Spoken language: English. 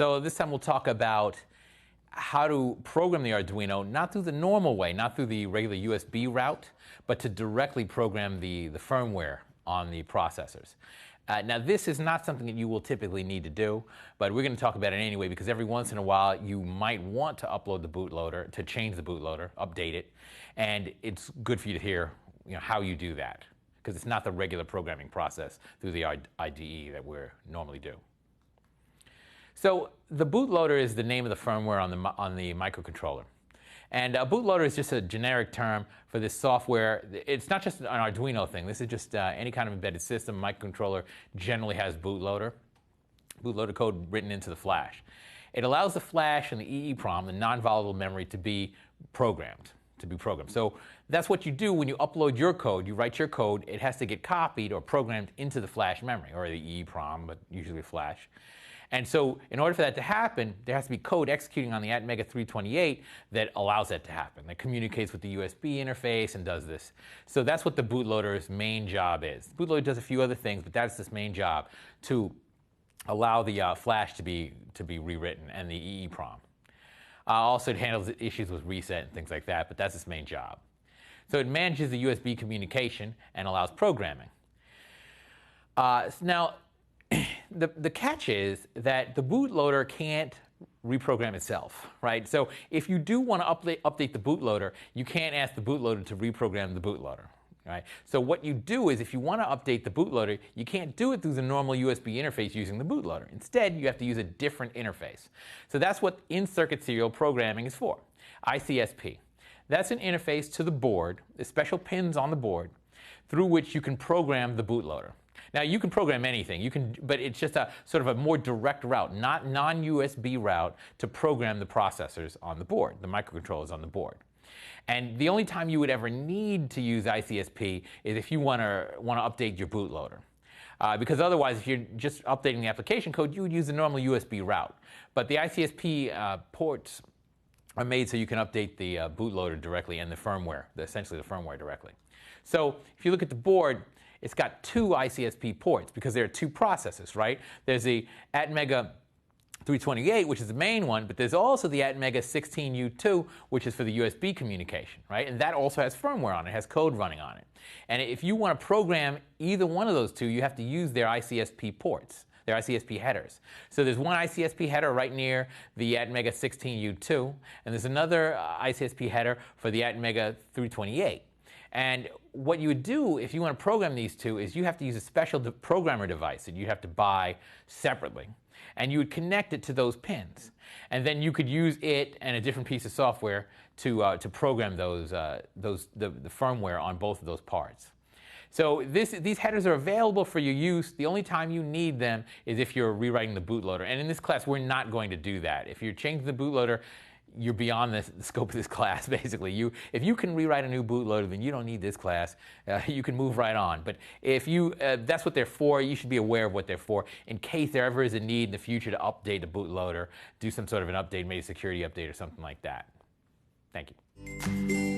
So this time we'll talk about how to program the Arduino, not through the normal way, not through the regular USB route, but to directly program the firmware on the processors. Now this is not something that you will typically need to do, but we're going to talk about it anyway because every once in a while you might want to upload the bootloader, to change the bootloader, update it, and it's good for you to hear how you do that because it's not the regular programming process through the IDE that we normally do. So the bootloader is the name of the firmware on the microcontroller. And a bootloader is just a generic term for this software. It's not just an Arduino thing. This is just any kind of embedded system. Microcontroller generally has bootloader code written into the flash. It allows the flash and the EEPROM, the non-volatile memory, to be programmed. So that's what you do when you upload your code. You write your code. It has to get copied or programmed into the flash memory, or the EEPROM, but usually flash. And so in order for that to happen, there has to be code executing on the Atmega 328 that allows that to happen, that communicates with the USB interface and does this. So that's what the bootloader's main job is. The bootloader does a few other things, but that's its main job, to allow the flash to be rewritten and the EEPROM. Also, it handles issues with reset and things like that, but that's its main job. So it manages the USB communication and allows programming. Now, the catch is that the bootloader can't reprogram itself, right? So if you do want to update the bootloader, you can't ask the bootloader to reprogram the bootloader, right? So what you do is if you want to update the bootloader, you can't do it through the normal USB interface using the bootloader. Instead, you have to use a different interface. So that's what in-circuit serial programming is for, ICSP. That's an interface to the board, the special pins on the board, through which you can program the bootloader. Now you can program anything, but it's just a sort of a more direct route, not non-USB route, to program the processors on the board, the microcontrollers on the board. And the only time you would ever need to use ICSP is if you want to update your bootloader. Because otherwise, if you're just updating the application code, you would use the normal USB route. But the ICSP ports are made so you can update the bootloader directly and the firmware, essentially the firmware directly. So if you look at the board, it's got two ICSP ports because there are two processors, right? There's the Atmega 328, which is the main one, but there's also the Atmega 16U2, which is for the USB communication, right? And that also has firmware on it, has code running on it. And if you want to program either one of those two, you have to use their ICSP ports, their ICSP headers. So there's one ICSP header right near the Atmega 16U2, and there's another ICSP header for the Atmega 328. And what you would do if you want to program these two is you have to use a special programmer device that you have to buy separately. And you would connect it to those pins. And then you could use it and a different piece of software to program the firmware on both of those parts. So these headers are available for your use. The only time you need them is if you're rewriting the bootloader. And in this class, we're not going to do that. If you're changing the bootloader, you're beyond the scope of this class, basically. If you can rewrite a new bootloader, then you don't need this class. You can move right on. But if that's what they're for, you should be aware of what they're for in case there ever is a need in the future to update a bootloader, do some sort of an update, maybe a security update or something like that. Thank you.